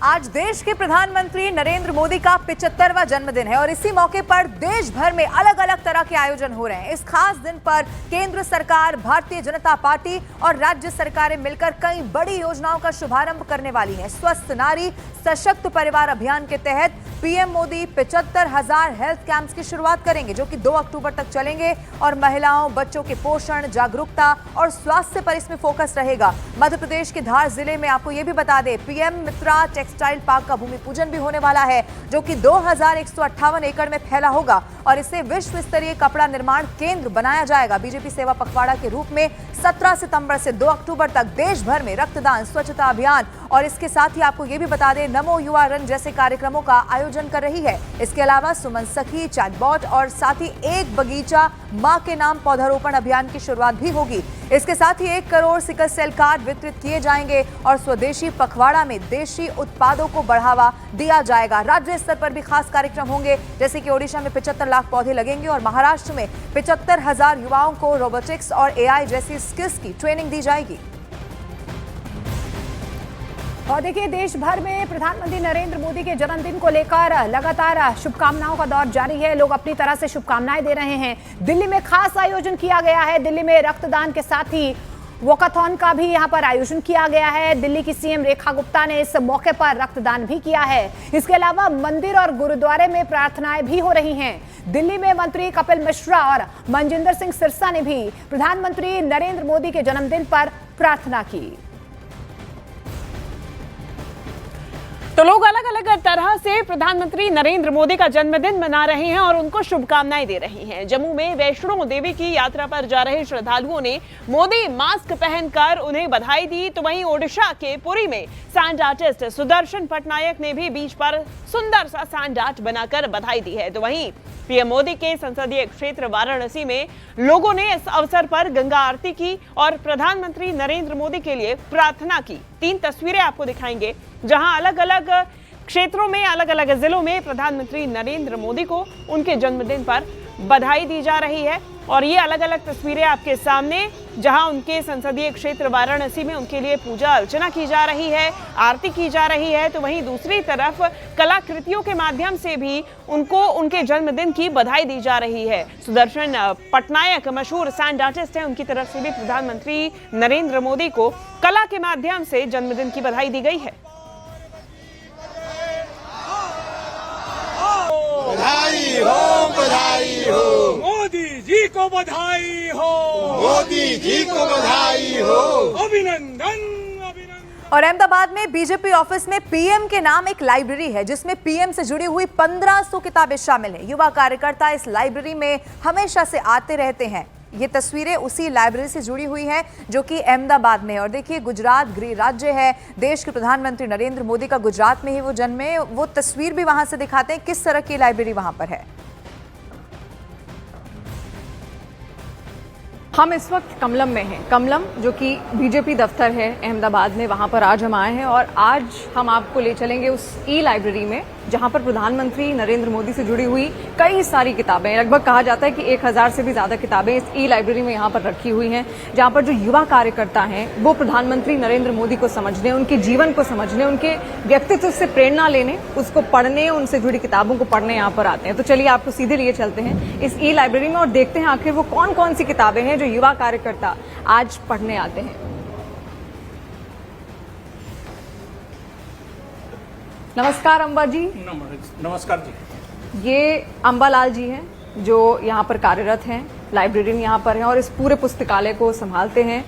आज देश के प्रधानमंत्री नरेंद्र मोदी का 75वां जन्मदिन है और इसी मौके पर देश भर में अलग अलग तरह के आयोजन हो रहे हैं। इस खास दिन पर केंद्र सरकार, भारतीय जनता पार्टी और राज्य सरकारें मिलकर कई बड़ी योजनाओं का शुभारंभ करने वाली हैं। स्वस्थ नारी सशक्त परिवार अभियान के तहत पीएम मोदी 75,000 हेल्थ कैंप्स की शुरुआत करेंगे, जो कि 2 अक्टूबर तक चलेंगे और महिलाओं, बच्चों के पोषण, जागरूकता और स्वास्थ्य पर इसमें फोकस रहेगा। मध्य प्रदेश के धार जिले में आपको यह भी बता दें, पीएम मित्रा टेक्सटाइल पार्क का भूमि पूजन भी होने वाला है, जो कि 2158 एकड़ में फैला होगा और इसे विश्व स्तरीय कपड़ा निर्माण केंद्र बनाया जाएगा। बीजेपी सेवा पखवाड़ा के रूप में 17 सितंबर से 2 अक्टूबर तक देश भर में रक्तदान, स्वच्छता अभियान और इसके साथ ही आपको यह भी बता दें, नमो युवा रन जैसे कार्यक्रमों का आयोजन कर रही है। इसके अलावा सुमन सखी, चैटबॉट और साथ ही एक बगीचा मां के नाम पौधारोपण अभियान की शुरुआत भी होगी। इसके साथ ही 1 करोड़ सिकल सेल कार्ड वितरित किए जाएंगे और स्वदेशी पखवाड़ा में देशी उत्पादों को बढ़ावा दिया जाएगा। राज्य स्तर पर भी खास कार्यक्रम होंगे, जैसे कि ओडिशा में 75 लाख पौधे लगेंगे और महाराष्ट्र में 75,000 युवाओं को रोबोटिक्स और एआई जैसी स्किल्स की ट्रेनिंग दी जाएगी। और देखिए, देश भर में प्रधानमंत्री नरेंद्र मोदी के जन्मदिन को लेकर लगातार शुभकामनाओं का दौर जारी है। लोग अपनी तरह से शुभकामनाएं दे रहे हैं। दिल्ली में खास आयोजन किया गया है। दिल्ली में रक्तदान के साथ ही वॉकाथॉन का भी यहां पर आयोजन किया गया है। दिल्ली की सीएम रेखा गुप्ता ने इस मौके पर रक्तदान भी किया है। इसके अलावा मंदिर और गुरुद्वारे में प्रार्थनाएं भी हो रही हैं। दिल्ली में मंत्री कपिल मिश्रा और मनजिंदर सिंह सिरसा ने भी प्रधानमंत्री नरेंद्र मोदी के जन्मदिन पर प्रार्थना की। तो लोग अलग अलग तरह से प्रधानमंत्री नरेंद्र मोदी का जन्मदिन मना रहे हैं और उनको शुभकामनाएं दे रहे हैं। जम्मू में वैष्णो देवी की यात्रा पर जा रहे श्रद्धालुओं ने मोदी मास्क पहनकर उन्हें बधाई दी। तो वहीं ओडिशा के पुरी में सैंड आर्टिस्ट सुदर्शन पटनायक ने भी बीच पर सुंदर सा सैंड आर्ट बनाकर बधाई दी है। तो वहीं पीएम मोदी के संसदीय क्षेत्र वाराणसी में लोगों ने इस अवसर पर गंगा आरती की और प्रधानमंत्री नरेंद्र मोदी के लिए प्रार्थना की। 3 तस्वीरें आपको दिखाएंगे, जहां अलग अलग क्षेत्रों में, अलग अलग जिलों में प्रधानमंत्री नरेंद्र मोदी को उनके जन्मदिन पर बधाई दी जा रही है। और ये अलग अलग तस्वीरें आपके सामने, जहां उनके संसदीय क्षेत्र वाराणसी में उनके लिए पूजा अर्चना की जा रही है, आरती की जा रही है। तो वहीं दूसरी तरफ कलाकृतियों के माध्यम से भी उनको उनके जन्मदिन की बधाई दी जा रही है। सुदर्शन पटनायक मशहूर सैंड आर्टिस्ट हैं, उनकी तरफ से भी प्रधानमंत्री नरेंद्र मोदी को कला के माध्यम से जन्मदिन की बधाई दी गई है। बधाई हो, बधाई हो, मोदी जी को बधाई हो, मोदी जी को बधाई हो, अभिनंदन अभिनंदन। और अहमदाबाद में बीजेपी ऑफिस में पीएम के नाम एक लाइब्रेरी है, जिसमें पीएम से जुड़ी हुई 1500 किताबें शामिल हैं। युवा कार्यकर्ता इस लाइब्रेरी में हमेशा से आते रहते हैं। ये तस्वीरें उसी लाइब्रेरी से जुड़ी हुई हैं, जो कि अहमदाबाद में है। और देखिए, गुजरात गृह राज्य है, देश के प्रधानमंत्री नरेंद्र मोदी का गुजरात में ही वो जन्मे। वो तस्वीर भी वहां से दिखाते हैं किस तरह की लाइब्रेरी वहां पर है। हम इस वक्त कमलम में हैं। कमलम जो कि बीजेपी दफ्तर है अहमदाबाद में, वहाँ पर आज हम आए हैं और आज हम आपको ले चलेंगे उस ई लाइब्रेरी में, जहाँ पर प्रधानमंत्री नरेंद्र मोदी से जुड़ी हुई कई सारी किताबें, लगभग कहा जाता है कि 1000 से भी ज़्यादा किताबें इस ई लाइब्रेरी में यहाँ पर रखी हुई हैं, जहाँ पर जो युवा कार्यकर्ता हैं वो प्रधानमंत्री नरेंद्र मोदी को समझने, उनके जीवन को समझने, उनके व्यक्तित्व से प्रेरणा लेने, उसको पढ़ने, उनसे जुड़ी किताबों को पढ़ने यहाँ पर आते हैं। तो चलिए आपको सीधे लिए चलते हैं इस ई लाइब्रेरी में और देखते हैं आखिर वो कौन कौन सी किताबें हैं जो युवा कार्यकर्ता आज पढ़ने आते हैं। नमस्कार अंबा जी। नमस्कार जी। ये अंबालाल जी हैं जो यहाँ पर कार्यरत हैं, लाइब्रेरियन यहाँ पर हैं और इस पूरे पुस्तकालय को संभालते हैं।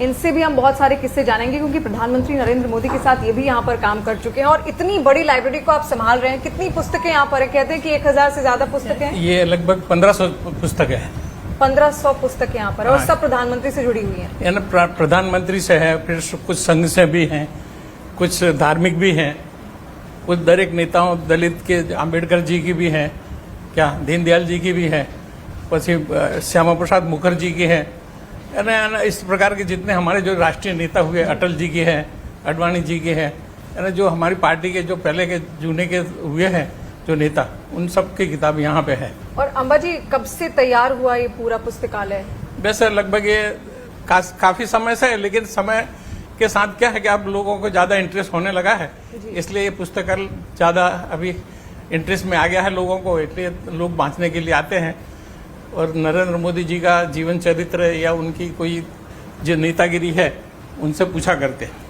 इनसे भी हम बहुत सारे किस्से जानेंगे, क्योंकि प्रधानमंत्री नरेंद्र मोदी के साथ ये भी यहाँ पर काम कर चुके हैं और इतनी बड़ी लाइब्रेरी को आप संभाल रहे हैं। कितनी पुस्तकें यहाँ पर है? कहते हैं कि 1000 से ज्यादा पुस्तकें हैं। ये लगभग 1500 पुस्तकें हैं। 1500 पुस्तकें यहाँ पर और सब प्रधानमंत्री से जुड़ी हुई हैं। प्रधानमंत्री से है, फिर कुछ संघ से भी हैं, कुछ धार्मिक भी हैं, कुछ दलित नेताओं, दलित के अंबेडकर जी की भी है, क्या दीनदयाल जी की भी है, पी श्यामा प्रसाद मुखर्जी की है। इस प्रकार के जितने हमारे जो राष्ट्रीय नेता हुए, अटल जी की है, अडवाणी जी की है, जो हमारी पार्टी के जो पहले के जूने के हुए हैं जो नेता, उन सब की किताब यहाँ पे है। और अंबा जी, कब से तैयार हुआ ये पूरा पुस्तकालय? वैसे लगभग ये काफी समय से है, लेकिन समय के साथ क्या है कि अब लोगों को ज्यादा इंटरेस्ट होने लगा है, इसलिए ये पुस्तकालय ज्यादा अभी इंटरेस्ट में आ गया है लोगों को, इसलिए लोग बांटने के लिए आते हैं और नरेंद्र मोदी जी का जीवन चरित्र या उनकी कोई जो नेतागिरी है उनसे पूछा करते हैं।